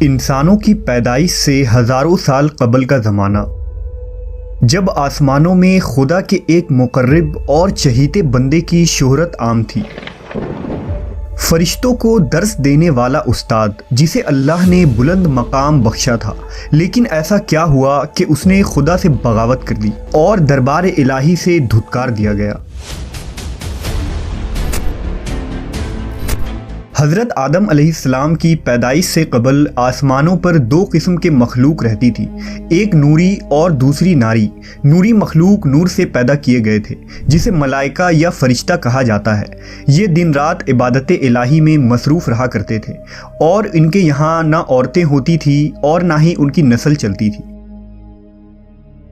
انسانوں کی پیدائش سے ہزاروں سال قبل کا زمانہ، جب آسمانوں میں خدا کے ایک مقرب اور چہیتے بندے کی شہرت عام تھی، فرشتوں کو درس دینے والا استاد جسے اللہ نے بلند مقام بخشا تھا، لیکن ایسا کیا ہوا کہ اس نے خدا سے بغاوت کر دی اور دربار الہی سے دھتکار دیا گیا۔ حضرت آدم علیہ السلام کی پیدائش سے قبل آسمانوں پر دو قسم کے مخلوق رہتی تھی، ایک نوری اور دوسری ناری۔ نوری مخلوق نور سے پیدا کیے گئے تھے جسے ملائکہ یا فرشتہ کہا جاتا ہے۔ یہ دن رات عبادت الہی میں مصروف رہا کرتے تھے اور ان کے یہاں نہ عورتیں ہوتی تھیں اور نہ ہی ان کی نسل چلتی تھی۔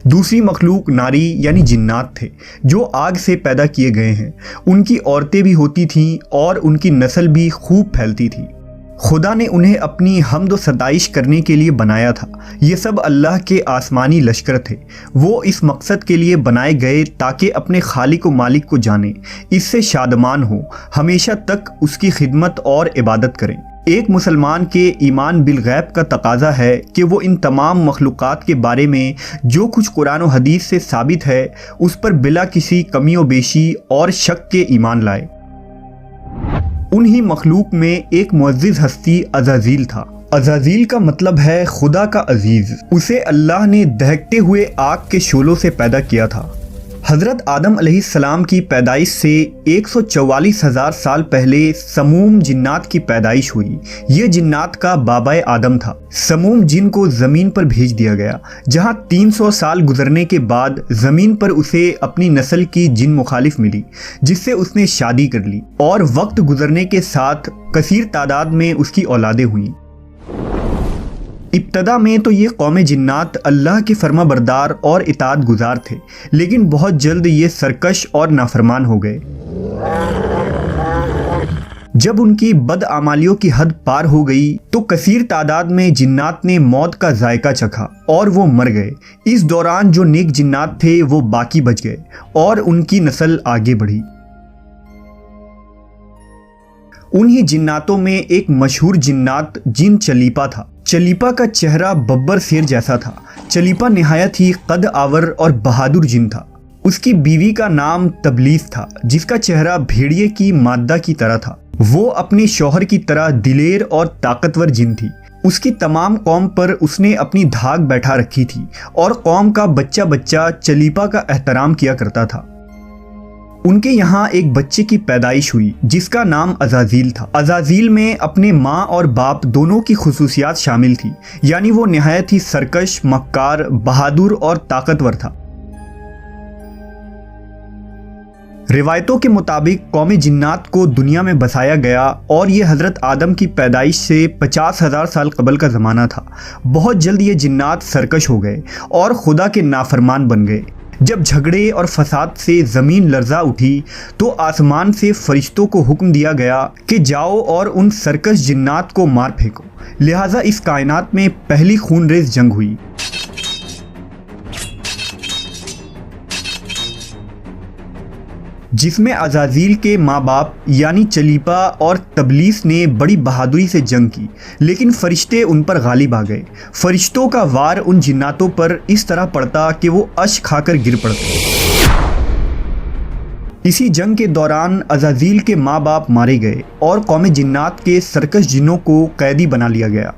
دوسری مخلوق ناری یعنی جنات تھے جو آگ سے پیدا کیے گئے ہیں۔ ان کی عورتیں بھی ہوتی تھیں اور ان کی نسل بھی خوب پھیلتی تھی۔ خدا نے انہیں اپنی حمد و ستائش کرنے کے لیے بنایا تھا۔ یہ سب اللہ کے آسمانی لشکر تھے۔ وہ اس مقصد کے لیے بنائے گئے تاکہ اپنے خالق و مالک کو جانیں، اس سے شادمان ہوں، ہمیشہ تک اس کی خدمت اور عبادت کریں۔ ایک مسلمان کے ایمان بالغیب کا تقاضا ہے کہ وہ ان تمام مخلوقات کے بارے میں جو کچھ قرآن و حدیث سے ثابت ہے اس پر بلا کسی کمی و بیشی اور شک کے ایمان لائے۔ انہی مخلوق میں ایک معزز ہستی عزازیل تھا۔ عزازیل کا مطلب ہے خدا کا عزیز۔ اسے اللہ نے دہکتے ہوئے آگ کے شعلوں سے پیدا کیا تھا۔ حضرت آدم علیہ السلام کی پیدائش سے 144,000 سال پہلے سموم جنات کی پیدائش ہوئی۔ یہ جنات کا بابا آدم تھا۔ سموم جن کو زمین پر بھیج دیا گیا، جہاں 300 سال گزرنے کے بعد زمین پر اسے اپنی نسل کی جن مخالف ملی، جس سے اس نے شادی کر لی اور وقت گزرنے کے ساتھ کثیر تعداد میں اس کی اولادیں ہوئیں۔ ابتدا میں تو یہ قوم جنات اللہ کے فرما بردار اور اطاعت گزار تھے، لیکن بہت جلد یہ سرکش اور نافرمان ہو گئے۔ جب ان کی بدعمالیوں کی حد پار ہو گئی تو کثیر تعداد میں جنات نے موت کا ذائقہ چکھا اور وہ مر گئے۔ اس دوران جو نیک جنات تھے وہ باقی بچ گئے اور ان کی نسل آگے بڑھی۔ انہی جناتوں میں ایک مشہور جنات جن چلیپا تھا۔ چلیپا کا چہرہ ببر شیر جیسا تھا۔ چلیپا نہایت ہی قد آور اور بہادر جن تھا۔ اس کی بیوی کا نام تبلیس تھا، جس کا چہرہ بھیڑیے کی مادہ کی طرح تھا۔ وہ اپنے شوہر کی طرح دلیر اور طاقتور جن تھی۔ اس کی تمام قوم پر اس نے اپنی دھاک بیٹھا رکھی تھی اور قوم کا بچہ بچہ چلیپا کا احترام کیا کرتا تھا۔ ان کے یہاں ایک بچے کی پیدائش ہوئی جس کا نام عزازیل تھا۔ عزازیل میں اپنے ماں اور باپ دونوں کی خصوصیات شامل تھی، یعنی وہ نہایت ہی سرکش، مکار، بہادر اور طاقتور تھا۔ روایتوں کے مطابق قوم جنات کو دنیا میں بسایا گیا اور یہ حضرت آدم کی پیدائش سے 50,000 سال قبل کا زمانہ تھا۔ بہت جلد یہ جنات سرکش ہو گئے اور خدا کے نافرمان بن گئے۔ جب جھگڑے اور فساد سے زمین لرزا اٹھی تو آسمان سے فرشتوں کو حکم دیا گیا کہ جاؤ اور ان سرکش جنات کو مار پھینکو۔ لہٰذا اس کائنات میں پہلی خون ریز جنگ ہوئی۔ جس میں عزازیل کے ماں باپ یعنی چلیپا اور تبلیس نے بڑی بہادری سے جنگ کی، لیکن فرشتے ان پر غالب آ گئے۔ فرشتوں کا وار ان جناتوں پر اس طرح پڑتا کہ وہ اشک کھا کر گر پڑتے۔ اسی جنگ کے دوران عزازیل کے ماں باپ مارے گئے اور قوم جنات کے سرکش جنوں کو قیدی بنا لیا گیا۔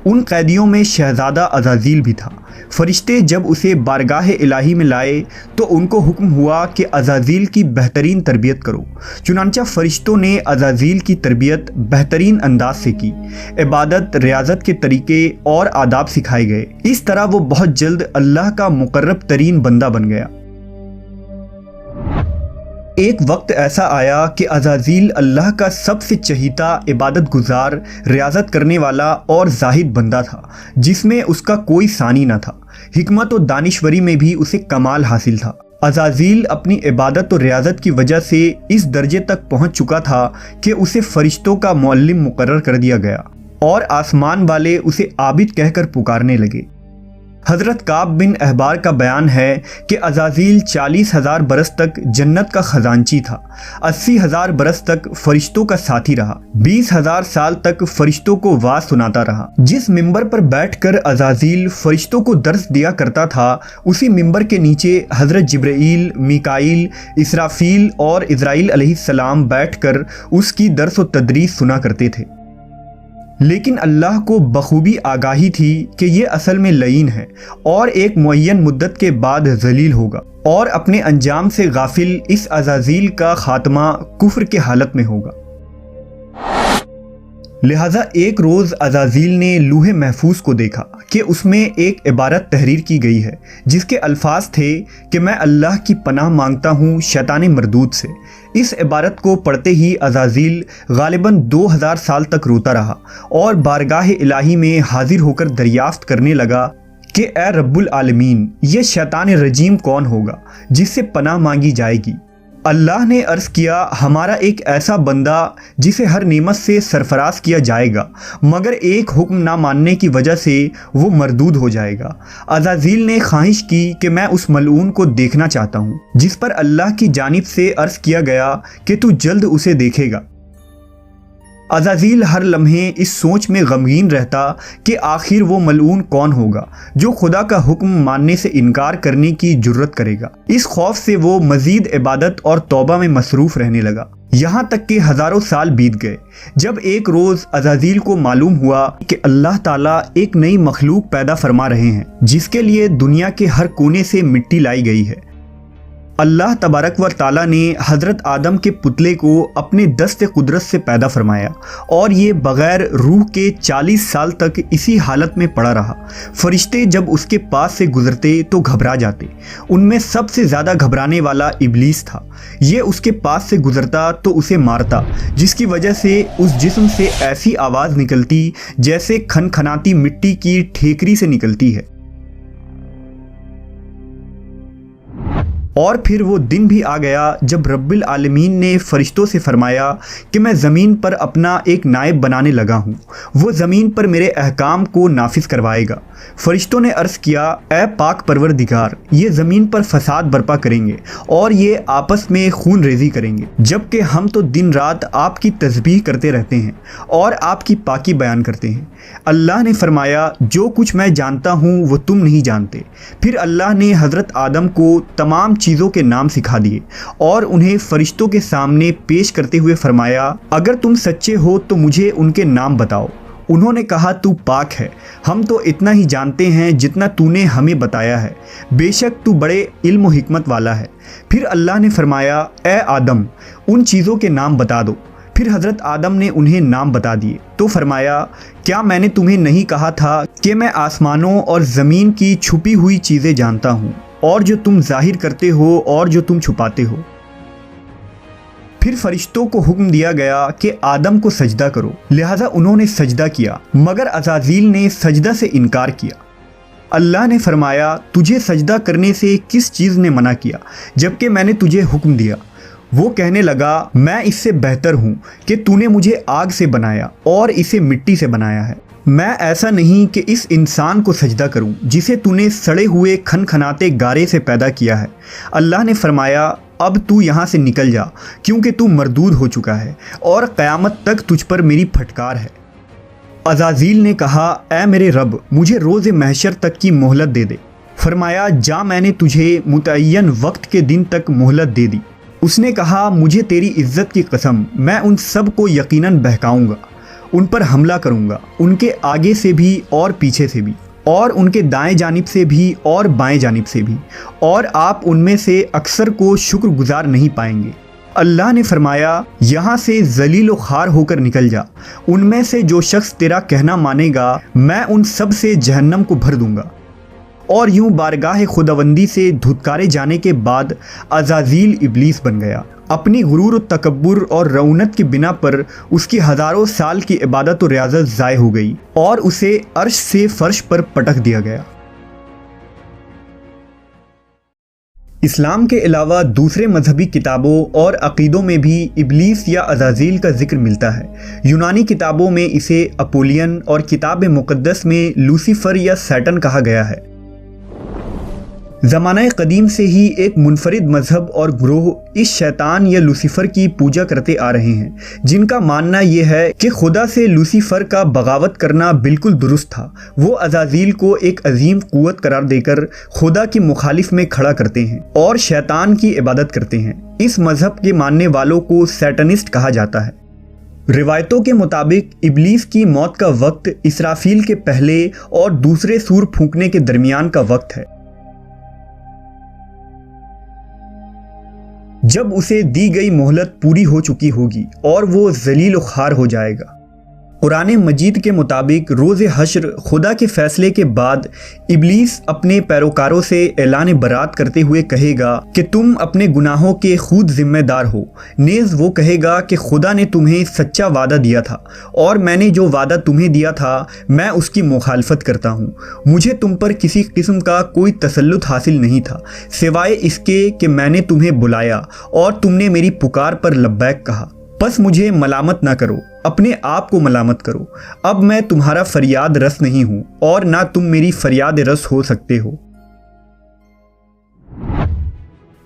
ان قیدیوں میں شہزادہ عزازیل بھی تھا۔ فرشتے جب اسے بارگاہ الہی میں لائے تو ان کو حکم ہوا کہ عزازیل کی بہترین تربیت کرو۔ چنانچہ فرشتوں نے عزازیل کی تربیت بہترین انداز سے کی۔ عبادت، ریاضت کے طریقے اور آداب سکھائے گئے۔ اس طرح وہ بہت جلد اللہ کا مقرب ترین بندہ بن گیا۔ ایک وقت ایسا آیا کہ عزازیل اللہ کا سب سے چہیتا، عبادت گزار، ریاضت کرنے والا اور زاہد بندہ تھا، جس میں اس کا کوئی ثانی نہ تھا۔ حکمت و دانشوری میں بھی اسے کمال حاصل تھا۔ عزازیل اپنی عبادت و ریاضت کی وجہ سے اس درجے تک پہنچ چکا تھا کہ اسے فرشتوں کا معلم مقرر کر دیا گیا اور آسمان والے اسے عابد کہہ کر پکارنے لگے۔ حضرت کعب بن احبار کا بیان ہے کہ عزازیل 40,000 برس تک جنت کا خزانچی تھا، 80,000 برس تک فرشتوں کا ساتھی رہا، 20,000 سال تک فرشتوں کو واز سناتا رہا۔ جس ممبر پر بیٹھ کر عزازیل فرشتوں کو درس دیا کرتا تھا، اسی ممبر کے نیچے حضرت جبرائیل، میکائیل، اسرافیل اور اسرائیل علیہ السلام بیٹھ کر اس کی درس و تدریس سنا کرتے تھے۔ لیکن اللہ کو بخوبی آگاہی تھی کہ یہ اصل میں لعین ہے اور ایک معین مدت کے بعد ذلیل ہوگا، اور اپنے انجام سے غافل اس عزازیل کا خاتمہ کفر کے حالت میں ہوگا۔ لہٰذا ایک روز عزازیل نے لوح محفوظ کو دیکھا کہ اس میں ایک عبارت تحریر کی گئی ہے جس کے الفاظ تھے کہ میں اللہ کی پناہ مانگتا ہوں شیطان مردود سے۔ اس عبارت کو پڑھتے ہی عزازیل غالباً 2000 سال تک روتا رہا اور بارگاہ الہی میں حاضر ہو کر دریافت کرنے لگا کہ اے رب العالمین، یہ شیطان رجیم کون ہوگا جس سے پناہ مانگی جائے گی؟ اللہ نے عرض کیا، ہمارا ایک ایسا بندہ جسے ہر نعمت سے سرفراز کیا جائے گا مگر ایک حکم نہ ماننے کی وجہ سے وہ مردود ہو جائے گا۔ عزازیل نے خواہش کی کہ میں اس ملعون کو دیکھنا چاہتا ہوں، جس پر اللہ کی جانب سے عرض کیا گیا کہ تو جلد اسے دیکھے گا۔ عزازیل ہر لمحے اس سوچ میں غمگین رہتا کہ آخر وہ ملعون کون ہوگا جو خدا کا حکم ماننے سے انکار کرنے کی جرت کرے گا۔ اس خوف سے وہ مزید عبادت اور توبہ میں مصروف رہنے لگا، یہاں تک کہ ہزاروں سال بیت گئے، جب ایک روز عزازیل کو معلوم ہوا کہ اللہ تعالیٰ ایک نئی مخلوق پیدا فرما رہے ہیں جس کے لیے دنیا کے ہر کونے سے مٹی لائی گئی ہے۔ اللہ تبارک و تعالیٰ نے حضرت آدم کے پتلے کو اپنے دست قدرت سے پیدا فرمایا اور یہ بغیر روح کے 40 سال تک اسی حالت میں پڑا رہا۔ فرشتے جب اس کے پاس سے گزرتے تو گھبرا جاتے، ان میں سب سے زیادہ گھبرانے والا ابلیس تھا۔ یہ اس کے پاس سے گزرتا تو اسے مارتا، جس کی وجہ سے اس جسم سے ایسی آواز نکلتی جیسے کھنکھناتی مٹی کی ٹھیکری سے نکلتی ہے۔ اور پھر وہ دن بھی آ گیا جب رب العالمین نے فرشتوں سے فرمایا کہ میں زمین پر اپنا ایک نائب بنانے لگا ہوں، وہ زمین پر میرے احکام کو نافذ کروائے گا۔ فرشتوں نے عرض کیا، اے پاک پروردگار، یہ زمین پر فساد برپا کریں گے اور یہ آپس میں خون ریزی کریں گے، جبکہ ہم تو دن رات آپ کی تسبیح کرتے رہتے ہیں اور آپ کی پاکی بیان کرتے ہیں۔ اللہ نے فرمایا، جو کچھ میں جانتا ہوں وہ تم نہیں جانتے۔ پھر اللہ نے حضرت آدم کو تمام چیزوں کے نام سکھا دیے اور انہیں فرشتوں کے سامنے پیش کرتے ہوئے فرمایا، اگر تم سچے ہو تو مجھے ان کے نام بتاؤ۔ انہوں نے کہا، تو پاک ہے، ہم تو اتنا ہی جانتے ہیں جتنا تو نے ہمیں بتایا ہے، بے شک تو بڑے علم و حکمت والا ہے۔ پھر اللہ نے فرمایا، اے آدم، ان چیزوں کے نام بتا دو۔ پھر حضرت آدم نے انہیں نام بتا دیے تو فرمایا، کیا میں نے تمہیں نہیں کہا تھا کہ میں آسمانوں اور زمین کی چھپی ہوئی چیزیں جانتا ہوں، اور جو تم ظاہر کرتے ہو اور جو تم چھپاتے ہو؟ پھر فرشتوں کو حکم دیا گیا کہ آدم کو سجدہ کرو، لہٰذا انہوں نے سجدہ کیا، مگر عزازیل نے سجدہ سے انکار کیا۔ اللہ نے فرمایا، تجھے سجدہ کرنے سے کس چیز نے منع کیا جبکہ میں نے تجھے حکم دیا؟ وہ کہنے لگا، میں اس سے بہتر ہوں کہ تو نے مجھے آگ سے بنایا اور اسے مٹی سے بنایا ہے۔ میں ایسا نہیں کہ اس انسان کو سجدہ کروں جسے تو نے سڑے ہوئے کھنکھناتے گارے سے پیدا کیا ہے۔ اللہ نے فرمایا، اب تو یہاں سے نکل جا، کیونکہ تو مردود ہو چکا ہے اور قیامت تک تجھ پر میری پھٹکار ہے۔ عزازیل نے کہا، اے میرے رب، مجھے روز محشر تک کی مہلت دے دے۔ فرمایا، جا، میں نے تجھے متعین وقت کے دن تک مہلت دے دی۔ اس نے کہا، مجھے تیری عزت کی قسم، میں ان سب کو یقیناً بہکاؤں گا، ان پر حملہ کروں گا، ان کے آگے سے بھی اور پیچھے سے بھی، اور ان کے دائیں جانب سے بھی اور بائیں جانب سے بھی، اور آپ ان میں سے اکثر کو شکر گزار نہیں پائیں گے۔ اللہ نے فرمایا، یہاں سے ذلیل و خوار ہو کر نکل جا، ان میں سے جو شخص تیرا کہنا مانے گا میں ان سب سے جہنم کو بھر دوں گا۔ اور یوں بارگاہ خداوندی سے دھتکارے جانے کے بعد عزازیل ابلیس بن گیا۔ اپنی غرور و تکبر اور رعونت کی بنا پر اس کی ہزاروں سال کی عبادت و ریاضت ضائع ہو گئی اور اسے عرش سے فرش پر پٹک دیا گیا۔ اسلام کے علاوہ دوسرے مذہبی کتابوں اور عقیدوں میں بھی ابلیس یا عزازیل کا ذکر ملتا ہے۔ یونانی کتابوں میں اسے اپولین اور کتاب مقدس میں لوسیفر یا سیٹن کہا گیا ہے۔ زمانہ قدیم سے ہی ایک منفرد مذہب اور گروہ اس شیطان یا لوسیفر کی پوجا کرتے آ رہے ہیں، جن کا ماننا یہ ہے کہ خدا سے لوسیفر کا بغاوت کرنا بالکل درست تھا۔ وہ عزازیل کو ایک عظیم قوت قرار دے کر خدا کی مخالف میں کھڑا کرتے ہیں اور شیطان کی عبادت کرتے ہیں۔ اس مذہب کے ماننے والوں کو سیٹنسٹ کہا جاتا ہے۔ روایتوں کے مطابق ابلیس کی موت کا وقت اسرافیل کے پہلے اور دوسرے سور پھونکنے کے درمیان کا وقت ہے، جب اسے دی گئی مہلت پوری ہو چکی ہوگی اور وہ ذلیل و خوار ہو جائے گا۔ قرآن مجید کے مطابق روز حشر خدا کے فیصلے کے بعد ابلیس اپنے پیروکاروں سے اعلان برات کرتے ہوئے کہے گا کہ تم اپنے گناہوں کے خود ذمہ دار ہو۔ نیز وہ کہے گا کہ خدا نے تمہیں سچا وعدہ دیا تھا اور میں نے جو وعدہ تمہیں دیا تھا میں اس کی مخالفت کرتا ہوں۔ مجھے تم پر کسی قسم کا کوئی تسلط حاصل نہیں تھا سوائے اس کے کہ میں نے تمہیں بلایا اور تم نے میری پکار پر لبیک کہا۔ بس مجھے ملامت نہ کرو، اپنے آپ کو ملامت کرو۔ اب میں تمہارا فریاد رس نہیں ہوں اور نہ تم میری فریاد رس ہو سکتے ہو۔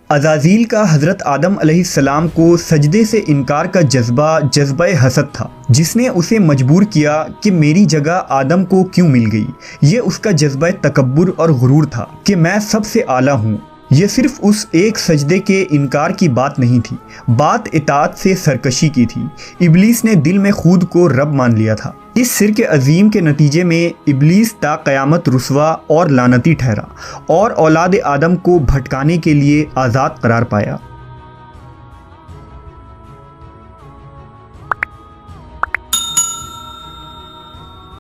عزازیل کا حضرت آدم علیہ السلام کو سجدے سے انکار کا جذبہ حسد تھا، جس نے اسے مجبور کیا کہ میری جگہ آدم کو کیوں مل گئی۔ یہ اس کا جذبہ تکبر اور غرور تھا کہ میں سب سے اعلیٰ ہوں۔ یہ صرف اس ایک سجدے کے انکار کی بات نہیں تھی، بات اطاعت سے سرکشی کی تھی۔ ابلیس نے دل میں خود کو رب مان لیا تھا۔ اس شرک عظیم کے نتیجے میں ابلیس تا قیامت رسوا اور لعنتی ٹھہرا اور اولاد آدم کو بھٹکانے کے لیے آزاد قرار پایا۔